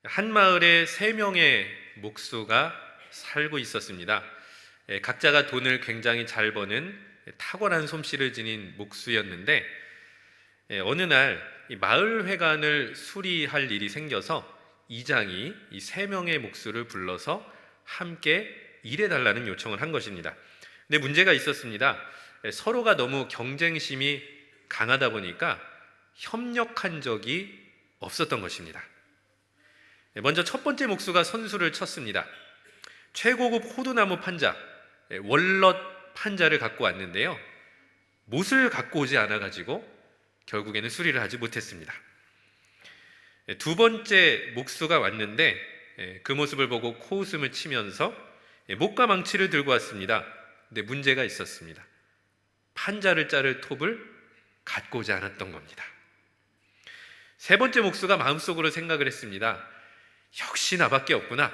한 마을에 세 명의 목수가 살고 있었습니다. 각자가 돈을 굉장히 잘 버는 탁월한 솜씨를 지닌 목수였는데, 어느 날 이 마을 회관을 수리할 일이 생겨서 이장이 이 세 명의 목수를 불러서 함께 일해달라는 요청을 한 것입니다. 근데 문제가 있었습니다. 서로가 너무 경쟁심이 강하다 보니까 협력한 적이 없었던 것입니다. 먼저 첫 번째 목수가 선수를 쳤습니다. 최고급 호두나무 판자, 월넛 판자를 갖고 왔는데요, 못을 갖고 오지 않아가지고 결국에는 수리를 하지 못했습니다. 두 번째 목수가 왔는데 그 모습을 보고 코웃음을 치면서 못과 망치를 들고 왔습니다. 근데 문제가 있었습니다. 판자를 자를 톱을 갖고 오지 않았던 겁니다. 세 번째 목수가 마음속으로 생각을 했습니다. 역시 나밖에 없구나.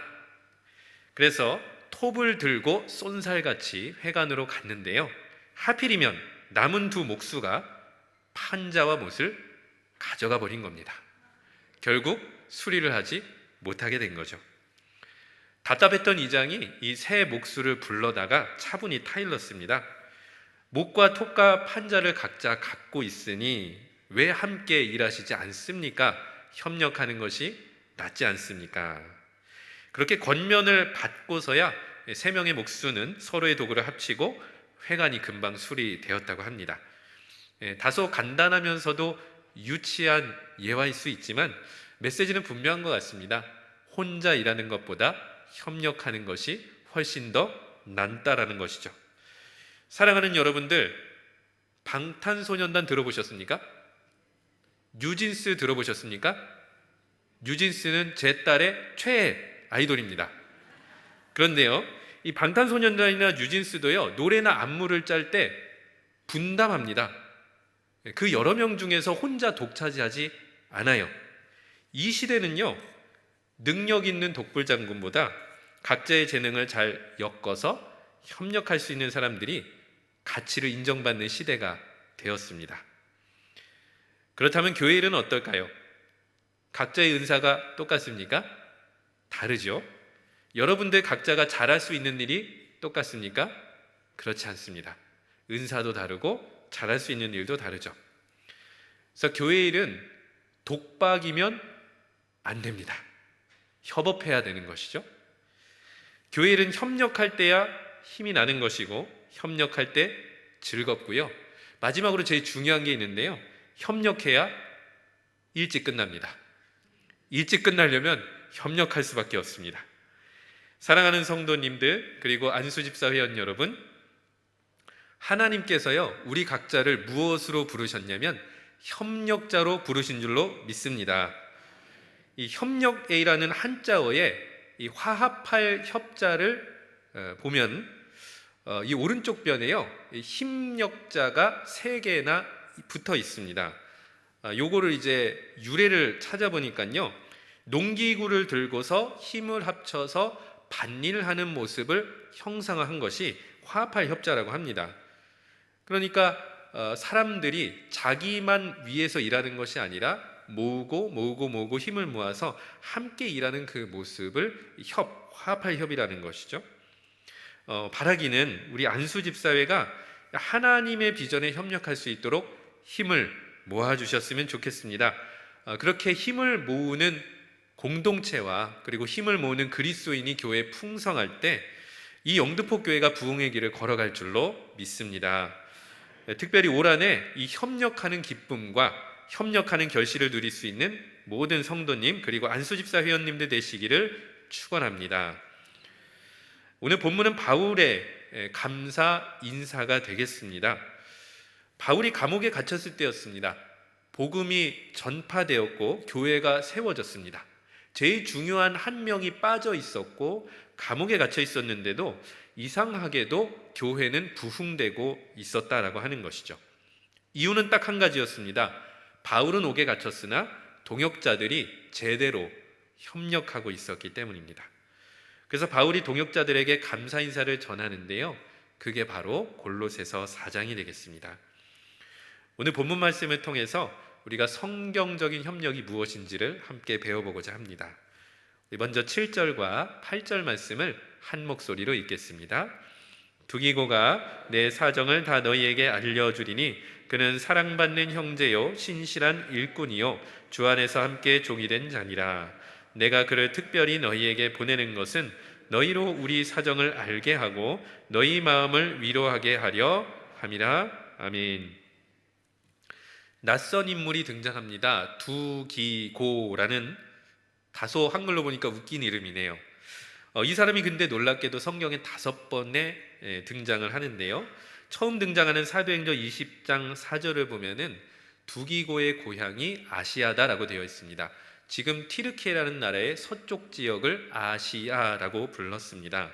그래서 톱을 들고 쏜살같이 회관으로 갔는데요, 하필이면 남은 두 목수가 판자와 못을 가져가 버린 겁니다. 결국 수리를 하지 못하게 된 거죠. 답답했던 이장이 이 세 목수를 불러다가 차분히 타일렀습니다. 못과 톱과 판자를 각자 갖고 있으니 왜 함께 일하시지 않습니까? 협력하는 것이 낫지 않습니까? 그렇게 권면을 받고서야 세 명의 목수는 서로의 도구를 합치고 회관이 금방 수리되었다고 합니다. 다소 간단하면서도 유치한 예화일 수 있지만 메시지는 분명한 것 같습니다. 혼자 일하는 것보다 협력하는 것이 훨씬 더 낫다라는 것이죠. 사랑하는 여러분들, 방탄소년단 들어보셨습니까? 뉴진스 들어보셨습니까? 뉴진스는 제 딸의 최애 아이돌입니다. 그런데요, 이 방탄소년단이나 뉴진스도요, 노래나 안무를 짤 때 분담합니다. 그 여러 명 중에서 혼자 독차지하지 않아요. 이 시대는요, 능력 있는 독불장군보다 각자의 재능을 잘 엮어서 협력할 수 있는 사람들이 가치를 인정받는 시대가 되었습니다. 그렇다면 교회 일은 어떨까요? 각자의 은사가 똑같습니까? 다르죠. 여러분들 각자가 잘할 수 있는 일이 똑같습니까? 그렇지 않습니다. 은사도 다르고 잘할 수 있는 일도 다르죠. 그래서 교회 일은 독박이면 안 됩니다. 협업해야 되는 것이죠. 교회 일은 협력할 때야 힘이 나는 것이고 협력할 때 즐겁고요. 마지막으로 제일 중요한 게 있는데요, 협력해야 일찍 끝납니다. 일찍 끝나려면 협력할 수밖에 없습니다. 사랑하는 성도님들, 그리고 안수집사 회원 여러분, 하나님께서요, 우리 각자를 무엇으로 부르셨냐면 협력자로 부르신 줄로 믿습니다. 이 협력A라는 한자어에 이 화합할 협자를 보면 이 오른쪽 변에요, 힘력자가 3개나 붙어 있습니다. 요거를 이제 유래를 찾아보니까요, 농기구를 들고서 힘을 합쳐서 밭일을 하는 모습을 형상화한 것이 화합할 협자라고 합니다. 그러니까 사람들이 자기만 위해서 일하는 것이 아니라 모으고 힘을 모아서 함께 일하는 그 모습을 화합할 협이라는 것이죠. 바라기는 우리 안수집사회가 하나님의 비전에 협력할 수 있도록 힘을 모아주셨으면 좋겠습니다. 그렇게 힘을 모으는 공동체와 그리고 힘을 모으는 그리스도인이 교회에 풍성할 때 이 영등포 교회가 부흥의 길을 걸어갈 줄로 믿습니다. 특별히 올 한해 이 협력하는 기쁨과 협력하는 결실을 누릴 수 있는 모든 성도님, 그리고 안수집사 회원님들 되시기를 축원합니다. 오늘 본문은 바울의 감사 인사가 되겠습니다. 바울이 감옥에 갇혔을 때였습니다. 복음이 전파되었고 교회가 세워졌습니다. 제일 중요한 한 명이 빠져 있었고 감옥에 갇혀 있었는데도 이상하게도 교회는 부흥되고 있었다라고 하는 것이죠. 이유는 딱 한 가지였습니다. 바울은 옥에 갇혔으나 동역자들이 제대로 협력하고 있었기 때문입니다. 그래서 바울이 동역자들에게 감사 인사를 전하는데요, 그게 바로 골로새서 4장이 되겠습니다. 오늘 본문 말씀을 통해서 우리가 성경적인 협력이 무엇인지를 함께 배워보고자 합니다. 먼저 7절과 8절 말씀을 한 목소리로 읽겠습니다. 두기고가 내 사정을 다 너희에게 알려주리니 그는 사랑받는 형제요 신실한 일꾼이요 주 안에서 함께 종이 된 자니라. 내가 그를 특별히 너희에게 보내는 것은 너희로 우리 사정을 알게 하고 너희 마음을 위로하게 하려 함이라. 아멘. 낯선 인물이 등장합니다. 두기고라는 다소 한글로 보니까 웃긴 이름이네요. 이 사람이 근데 놀랍게도 성경에 5번에 등장을 하는데요. 처음 등장하는 사도행전 20장 4절을 보면은 두기고의 고향이 아시아다라고 되어 있습니다. 지금 티르키예라는 나라의 서쪽 지역을 아시아라고 불렀습니다.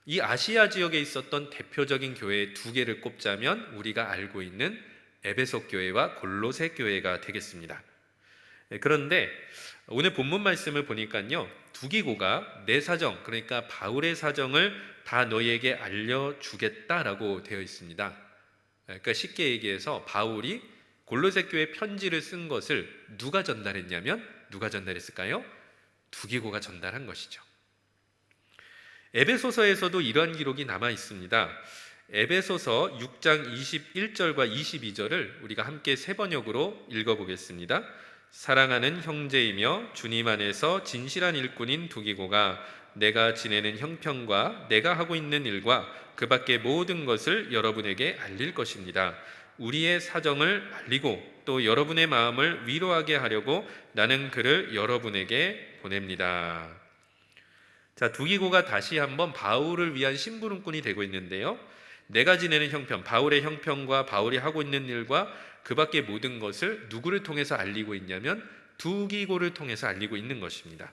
이 아시아 지역에 있었던 대표적인 교회 2개를 꼽자면 우리가 알고 있는 에베소 교회와 골로새 교회가 되겠습니다. 그런데 오늘 본문 말씀을 보니까요, 두기고가 내 사정, 그러니까 바울의 사정을 다 너희에게 알려주겠다라고 되어 있습니다. 그러니까 쉽게 얘기해서 바울이 골로새 교회 편지를 쓴 것을 누가 전달했냐면 누가 전달했을까요? 두기고가 전달한 것이죠. 에베소서에서도 이러한 기록이 남아 있습니다. 에베소서 6장 21절과 22절을 우리가 함께 세 번역으로 읽어보겠습니다. 사랑하는 형제이며 주님 안에서 진실한 일꾼인 두기고가 내가 지내는 형편과 내가 하고 있는 일과 그 밖의 모든 것을 여러분에게 알릴 것입니다. 우리의 사정을 알리고 또 여러분의 마음을 위로하게 하려고 나는 그를 여러분에게 보냅니다. 자, 두기고가 다시 한번 바울을 위한 심부름꾼이 되고 있는데요. 내가 지내는 형편, 바울의 형편과 바울이 하고 있는 일과 그 밖의 모든 것을 누구를 통해서 알리고 있냐면 두기고를 통해서 알리고 있는 것입니다.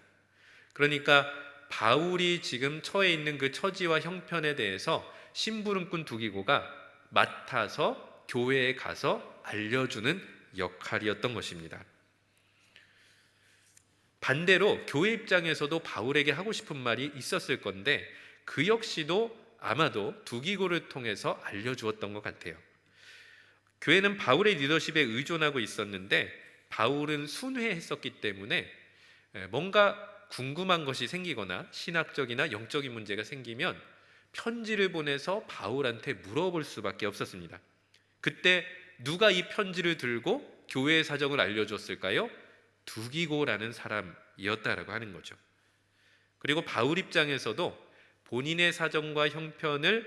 그러니까 바울이 지금 처해 있는 그 처지와 형편에 대해서 심부름꾼 두기고가 맡아서 교회에 가서 알려주는 역할이었던 것입니다. 반대로 교회 입장에서도 바울에게 하고 싶은 말이 있었을 건데 그 역시도 아마도 두기고를 통해서 알려주었던 것 같아요. 교회는 바울의 리더십에 의존하고 있었는데 바울은 순회했었기 때문에 뭔가 궁금한 것이 생기거나 신학적이나 영적인 문제가 생기면 편지를 보내서 바울한테 물어볼 수밖에 없었습니다. 그때 누가 이 편지를 들고 교회의 사정을 알려줬을까요? 두기고라는 사람이었다라고 하는 거죠. 그리고 바울 입장에서도 본인의 사정과 형편을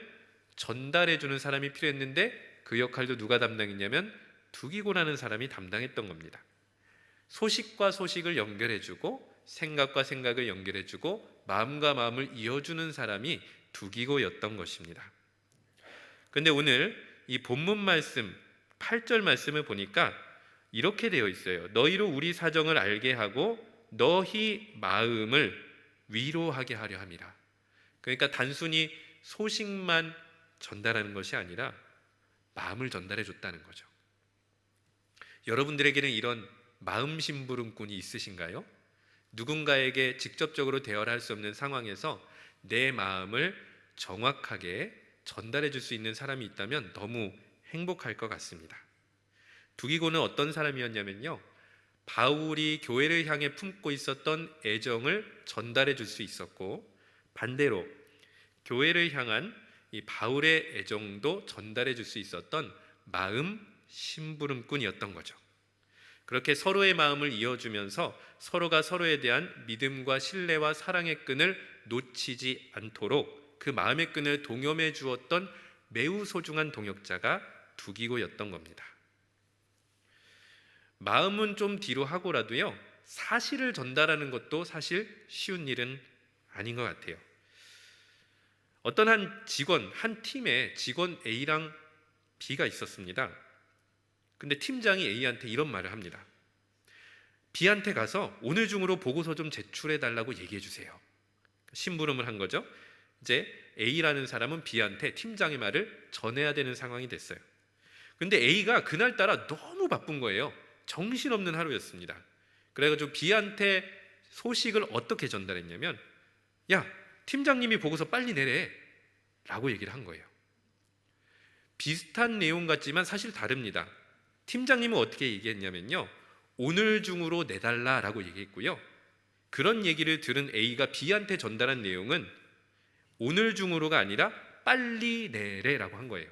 전달해주는 사람이 필요했는데 그 역할도 누가 담당했냐면 두기고라는 사람이 담당했던 겁니다. 소식과 소식을 연결해주고 생각과 생각을 연결해주고 마음과 마음을 이어주는 사람이 두기고였던 것입니다. 그런데 오늘 이 본문 말씀 8절 말씀을 보니까 이렇게 되어 있어요. 너희로 우리 사정을 알게 하고 너희 마음을 위로하게 하려 함이라. 그러니까 단순히 소식만 전달하는 것이 아니라 마음을 전달해 줬다는 거죠. 여러분들에게는 이런 마음 심부름꾼이 있으신가요? 누군가에게 직접적으로 대화를 할 수 없는 상황에서 내 마음을 정확하게 전달해 줄 수 있는 사람이 있다면 너무 행복할 것 같습니다. 두기고는 어떤 사람이었냐면요, 바울이 교회를 향해 품고 있었던 애정을 전달해 줄 수 있었고 반대로 교회를 향한 이 바울의 애정도 전달해 줄 수 있었던 마음 심부름꾼이었던 거죠. 그렇게 서로의 마음을 이어주면서 서로가 서로에 대한 믿음과 신뢰와 사랑의 끈을 놓치지 않도록 그 마음의 끈을 동여매 주었던 매우 소중한 동역자가 두기고였던 겁니다. 마음은 좀 뒤로 하고라도요, 사실을 전달하는 것도 사실 쉬운 일은 아닌 것 같아요. 어떤 한 팀에 직원 A랑 B가 있었습니다. 근데 팀장이 A한테 이런 말을 합니다. B한테 가서 오늘 중으로 보고서 좀 제출해 달라고 얘기해 주세요. 심부름을 한 거죠. 이제 A라는 사람은 B한테 팀장의 말을 전해야 되는 상황이 됐어요. 근데 A가 그날따라 너무 바쁜 거예요. 정신없는 하루였습니다. 그래가지고 B한테 소식을 어떻게 전달했냐면, 야, 팀장님이 보고서 빨리 내래 라고 얘기를 한 거예요. 비슷한 내용 같지만 사실 다릅니다. 팀장님은 어떻게 얘기했냐면요, 오늘 중으로 내달라라고 얘기했고요, 그런 얘기를 들은 A가 B한테 전달한 내용은 오늘 중으로가 아니라 빨리 내래라고 한 거예요.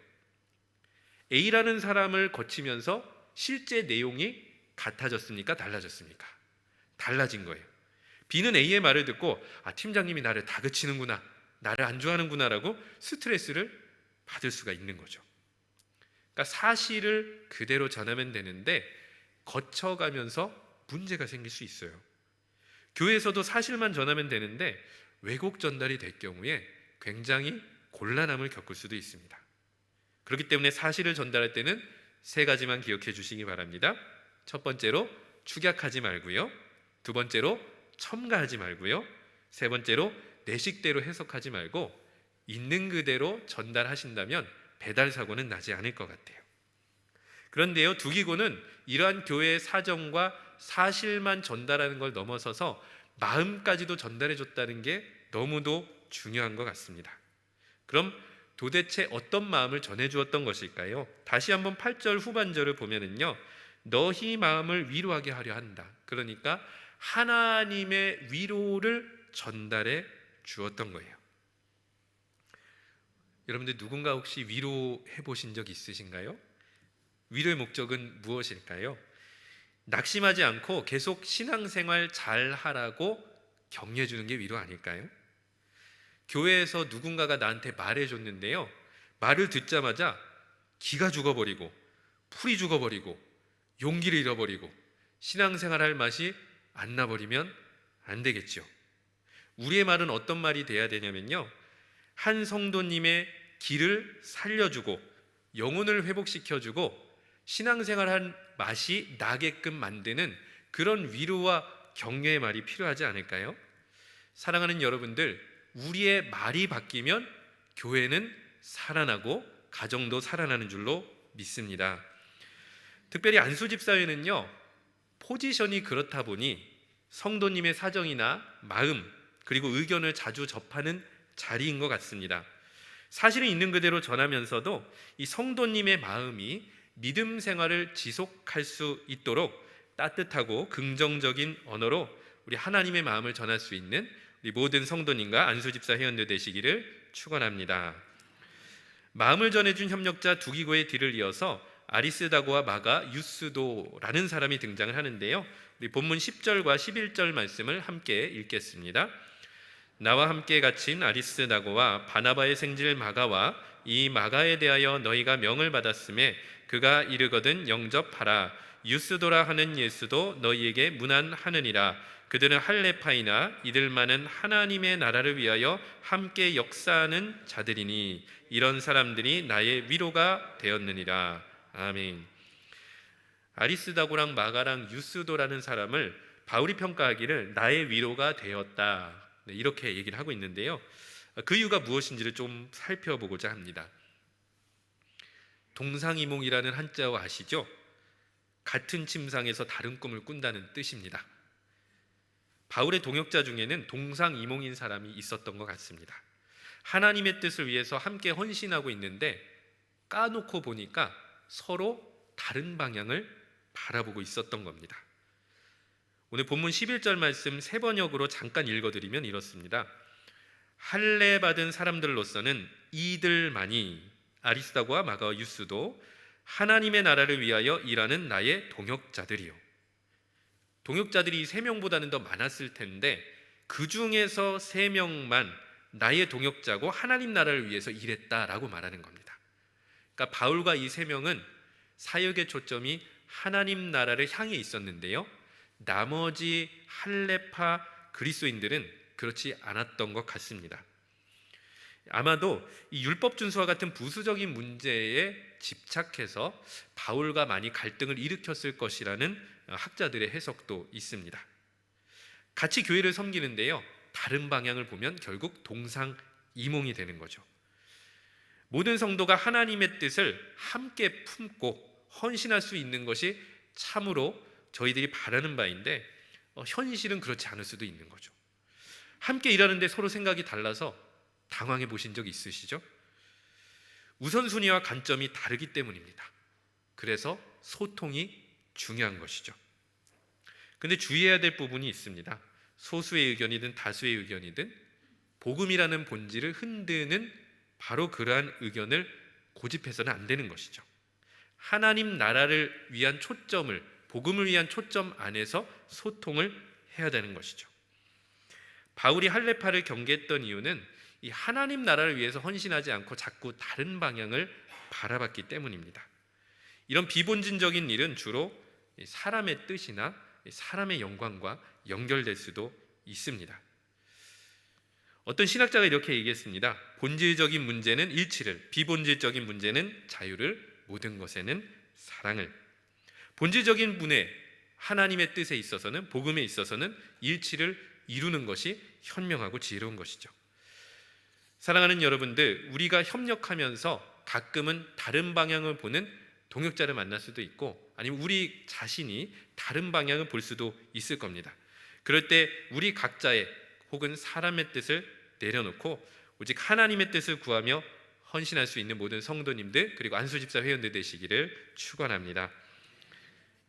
A라는 사람을 거치면서 실제 내용이 같아졌습니까? 달라졌습니까? 달라진 거예요. B는 A의 말을 듣고 팀장님이 나를 다그치는구나, 나를 안 좋아하는구나라고 스트레스를 받을 수가 있는 거죠. 그러니까 사실을 그대로 전하면 되는데 거쳐가면서 문제가 생길 수 있어요. 교회에서도 사실만 전하면 되는데 왜곡 전달이 될 경우에 굉장히 곤란함을 겪을 수도 있습니다. 그렇기 때문에 사실을 전달할 때는 세 가지만 기억해 주시기 바랍니다. 첫 번째로 축약하지 말고요. 두 번째로 첨가하지 말고요. 세 번째로 내 식대로 해석하지 말고 있는 그대로 전달하신다면 배달 사고는 나지 않을 것 같아요. 그런데요, 두기고는 이러한 교회의 사정과 사실만 전달하는 걸 넘어서서 마음까지도 전달해 줬다는 게 너무도 중요한 것 같습니다. 그럼 도대체 어떤 마음을 전해 주었던 것일까요? 다시 한번 8절 후반절을 보면은요, 너희 마음을 위로하게 하려 한다. 그러니까 하나님의 위로를 전달해 주었던 거예요. 여러분들 누군가 혹시 위로해 보신 적 있으신가요? 위로의 목적은 무엇일까요? 낙심하지 않고 계속 신앙생활 잘 하라고 격려해 주는 게 위로 아닐까요? 교회에서 누군가가 나한테 말해 줬는데요, 말을 듣자마자 기가 죽어버리고 풀이 죽어버리고 용기를 잃어버리고 신앙생활 할 맛이 안 나버리면 안 되겠죠. 우리의 말은 어떤 말이 돼야 되냐면요, 한 성도님의 길을 살려주고 영혼을 회복시켜주고 신앙생활한 맛이 나게끔 만드는 그런 위로와 격려의 말이 필요하지 않을까요? 사랑하는 여러분들, 우리의 말이 바뀌면 교회는 살아나고 가정도 살아나는 줄로 믿습니다. 특별히 안수집사회는요, 포지션이 그렇다 보니 성도님의 사정이나 마음 그리고 의견을 자주 접하는 자리인 것 같습니다. 사실은 있는 그대로 전하면서도 이 성도님의 마음이 믿음 생활을 지속할 수 있도록 따뜻하고 긍정적인 언어로 우리 하나님의 마음을 전할 수 있는 우리 모든 성도님과 안수집사 회원들 되시기를 축원합니다. 마음을 전해준 협력자 두기고의 뒤를 이어서 아리스다고와 마가 유스도라는 사람이 등장을 하는데요, 우리 본문 10절과 11절 말씀을 함께 읽겠습니다. 나와 함께 갇힌 아리스다고와 바나바의 생질 마가와 이 마가에 대하여 너희가 명을 받았음에 그가 이르거든 영접하라. 유스도라 하는 예수도 너희에게 문안하느니라. 그들은 할레파이나 이들만은 하나님의 나라를 위하여 함께 역사하는 자들이니 이런 사람들이 나의 위로가 되었느니라. 아멘. 아리스다고랑 마가랑 유스도라는 사람을 바울이 평가하기를 나의 위로가 되었다, 이렇게 얘기를 하고 있는데요, 그 이유가 무엇인지를 좀 살펴보고자 합니다. 동상이몽이라는 한자어 아시죠? 같은 침상에서 다른 꿈을 꾼다는 뜻입니다. 바울의 동역자 중에는 동상이몽인 사람이 있었던 것 같습니다. 하나님의 뜻을 위해서 함께 헌신하고 있는데 까놓고 보니까 서로 다른 방향을 바라보고 있었던 겁니다. 오늘 본문 11절 말씀 세 번역으로 잠깐 읽어드리면 이렇습니다. 할례 받은 사람들로서는 이들만이, 아리스다고와 마가와 유스도, 하나님의 나라를 위하여 일하는 나의 동역자들이요. 동역자들이 3명보다는 더 많았을 텐데 그 중에서 3명만 나의 동역자고 하나님 나라를 위해서 일했다라고 말하는 겁니다. 그러니까 바울과 이 3명은 사역의 초점이 하나님 나라를 향해 있었는데요, 나머지 할레파 그리스도인들은 그렇지 않았던 것 같습니다. 아마도 이 율법 준수와 같은 부수적인 문제에 집착해서 바울과 많이 갈등을 일으켰을 것이라는 학자들의 해석도 있습니다. 같이 교회를 섬기는데요, 다른 방향을 보면 결국 동상이몽이 되는 거죠. 모든 성도가 하나님의 뜻을 함께 품고 헌신할 수 있는 것이 참으로 저희들이 바라는 바인데 현실은 그렇지 않을 수도 있는 거죠. 함께 일하는데 서로 생각이 달라서 당황해 보신 적 있으시죠? 우선순위와 관점이 다르기 때문입니다. 그래서 소통이 중요한 것이죠. 근데 주의해야 될 부분이 있습니다. 소수의 의견이든 다수의 의견이든 복음이라는 본질을 흔드는 바로 그러한 의견을 고집해서는 안 되는 것이죠. 하나님 나라를 위한 초점을, 복음을 위한 초점 안에서 소통을 해야 되는 것이죠. 바울이 할례파를 경계했던 이유는 이 하나님 나라를 위해서 헌신하지 않고 자꾸 다른 방향을 바라봤기 때문입니다. 이런 비본질적인 일은 주로 사람의 뜻이나 사람의 영광과 연결될 수도 있습니다. 어떤 신학자가 이렇게 얘기했습니다. 본질적인 문제는 일치를, 비본질적인 문제는 자유를, 모든 것에는 사랑을. 본질적인 분의 하나님의 뜻에 있어서는, 복음에 있어서는 일치를 이루는 것이 현명하고 지혜로운 것이죠. 사랑하는 여러분들, 우리가 협력하면서 가끔은 다른 방향을 보는 동역자를 만날 수도 있고, 아니면 우리 자신이 다른 방향을 볼 수도 있을 겁니다. 그럴 때 우리 각자의 혹은 사람의 뜻을 내려놓고 오직 하나님의 뜻을 구하며 헌신할 수 있는 모든 성도님들, 그리고 안수집사 회원들 되시기를 축원합니다.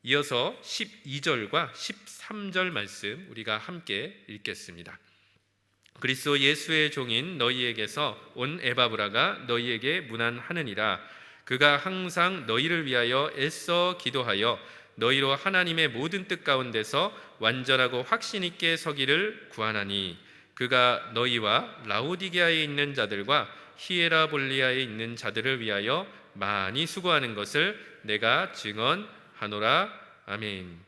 이어서 12절과 13절 말씀 우리가 함께 읽겠습니다. 그리스도 예수의 종인 너희에게서 온 에바브라가 너희에게 문안하느니라. 그가 항상 너희를 위하여 애써 기도하여 너희로 하나님의 모든 뜻 가운데서 완전하고 확신 있게 서기를 구하나니, 그가 너희와 라오디게아에 있는 자들과 히에라볼리아에 있는 자들을 위하여 많이 수고하는 것을 내가 증언하노라. 아멘.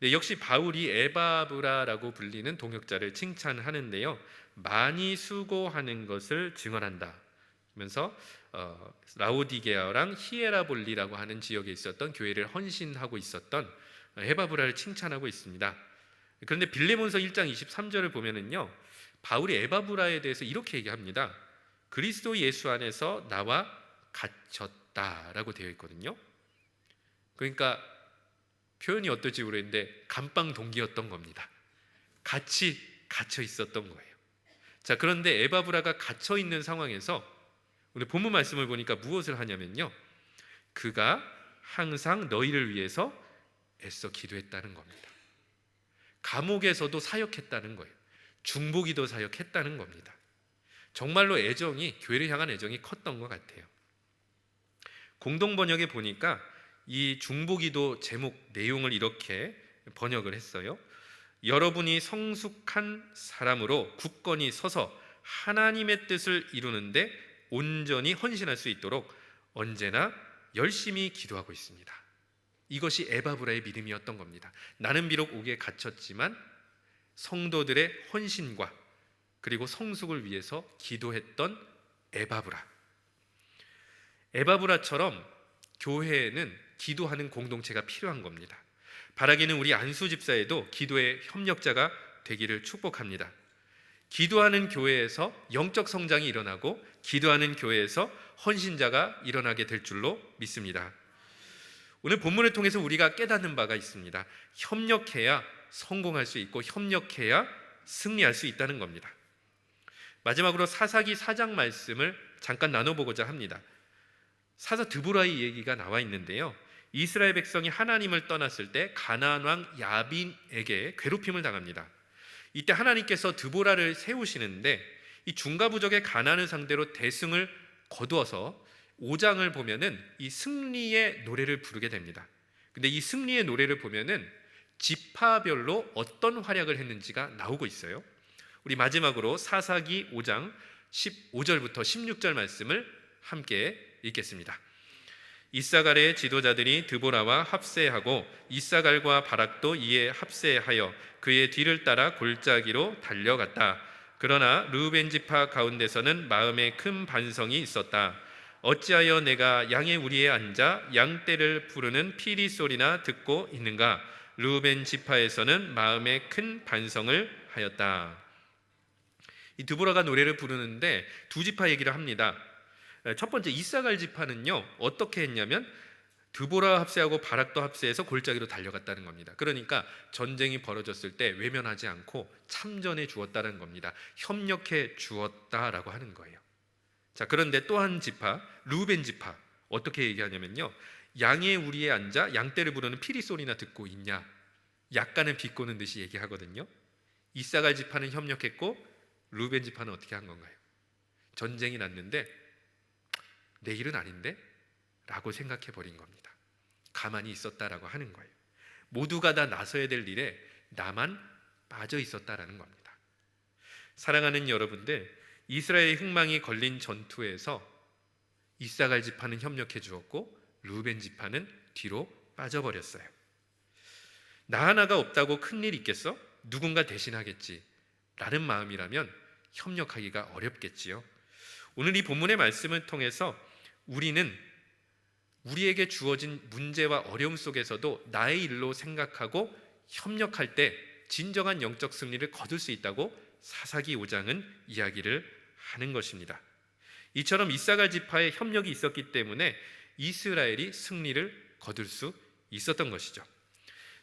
네, 역시 바울이 에바브라라고 불리는 동역자를 칭찬하는데요, 많이 수고하는 것을 증언한다 하면서 라오디게아랑 히에라볼리라고 하는 지역에 있었던 교회를 헌신하고 있었던 에바브라를 칭찬하고 있습니다. 그런데 빌레몬서 1장 23절을 보면은요, 바울이 에바브라에 대해서 이렇게 얘기합니다. 그리스도 예수 안에서 나와 갇혔다라고 되어 있거든요. 그러니까 표현이 어떨지 모르겠는데 감방 동기였던 겁니다. 같이 갇혀 있었던 거예요. 자, 그런데 에바브라가 갇혀 있는 상황에서 오늘 본문 말씀을 보니까 무엇을 하냐면요, 그가 항상 너희를 위해서 애써 기도했다는 겁니다. 감옥에서도 사역했다는 거예요. 중보기도 사역했다는 겁니다. 정말로 애정이, 교회를 향한 애정이 컸던 것 같아요. 공동번역에 보니까 이 중보기도 제목 내용을 이렇게 번역을 했어요. 여러분이 성숙한 사람으로 굳건히 서서 하나님의 뜻을 이루는데 온전히 헌신할 수 있도록 언제나 열심히 기도하고 있습니다. 이것이 에바브라의 믿음이었던 겁니다. 나는 비록 옥에 갇혔지만 성도들의 헌신과 그리고 성숙을 위해서 기도했던 에바브라. 에바브라처럼 교회에는 기도하는 공동체가 필요한 겁니다. 바라기는 우리 안수 집사에도 기도의 협력자가 되기를 축복합니다. 기도하는 교회에서 영적 성장이 일어나고 기도하는 교회에서 헌신자가 일어나게 될 줄로 믿습니다. 오늘 본문을 통해서 우리가 깨닫는 바가 있습니다. 협력해야 성공할 수 있고 협력해야 승리할 수 있다는 겁니다. 마지막으로 사사기 4장 말씀을 잠깐 나눠보고자 합니다. 사사 드보라의 얘기가 나와 있는데요, 이스라엘 백성이 하나님을 떠났을 때 가나안 왕 야빈에게 괴롭힘을 당합니다. 이때 하나님께서 드보라를 세우시는데 이 중가부족의 가나안을 상대로 대승을 거두어서 5장을 보면은 이 승리의 노래를 부르게 됩니다. 근데 이 승리의 노래를 보면은 지파별로 어떤 활약을 했는지가 나오고 있어요. 우리 마지막으로 사사기 5장 15절부터 16절 말씀을 함께 읽겠습니다. 이사갈의 지도자들이 드보라와 합세하고 이사갈과 바락도 이에 합세하여 그의 뒤를 따라 골짜기로 달려갔다. 그러나 르우벤 지파 가운데서는 마음에 큰 반성이 있었다. 어찌하여 내가 양의 우리에 앉아 양떼를 부르는 피리 소리나 듣고 있는가? 르우벤 지파에서는 마음에 큰 반성을 하였다. 이 드보라가 노래를 부르는데 두 지파 얘기를 합니다. 첫 번째 이사갈 지파는요, 어떻게 했냐면 드보라 합세하고 바락도 합세해서 골짜기로 달려갔다는 겁니다. 그러니까 전쟁이 벌어졌을 때 외면하지 않고 참전해 주었다는 겁니다. 협력해 주었다라고 하는 거예요. 자, 그런데 또 한 지파, 르우벤 지파 어떻게 얘기하냐면요, 양의 우리에 앉아 양떼를 부르는 피리 소리나 듣고 있냐? 약간은 비꼬는 듯이 얘기하거든요. 이사갈 지파는 협력했고 루벤 지파는 어떻게 한 건가요? 전쟁이 났는데 내 일은 아닌데? 라고 생각해 버린 겁니다. 가만히 있었다라고 하는 거예요. 모두가 다 나서야 될 일에 나만 빠져 있었다라는 겁니다. 사랑하는 여러분들, 이스라엘의 흥망이 걸린 전투에서 이사갈 지파는 협력해 주었고 루벤 지파는 뒤로 빠져버렸어요. 나 하나가 없다고 큰일 있겠어? 누군가 대신하겠지 라는 마음이라면 협력하기가 어렵겠지요. 오늘 이 본문의 말씀을 통해서 우리는 우리에게 주어진 문제와 어려움 속에서도 나의 일로 생각하고 협력할 때 진정한 영적 승리를 거둘 수 있다고 사사기 5장은 이야기를 하는 것입니다. 이처럼 이사갈 지파의 협력이 있었기 때문에 이스라엘이 승리를 거둘 수 있었던 것이죠.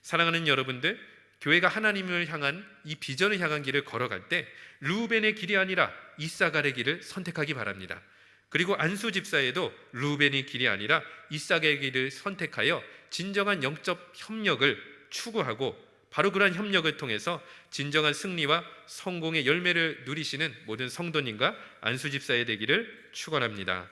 사랑하는 여러분들, 교회가 하나님을 향한 이 비전을 향한 길을 걸어갈 때 루벤의 길이 아니라 이사갈의 길을 선택하기 바랍니다. 그리고 안수 집사에도 루벤의 길이 아니라 이삭의 길을 선택하여 진정한 영적 협력을 추구하고 바로 그러한 협력을 통해서 진정한 승리와 성공의 열매를 누리시는 모든 성도님과 안수 집사의 되기를 축원합니다.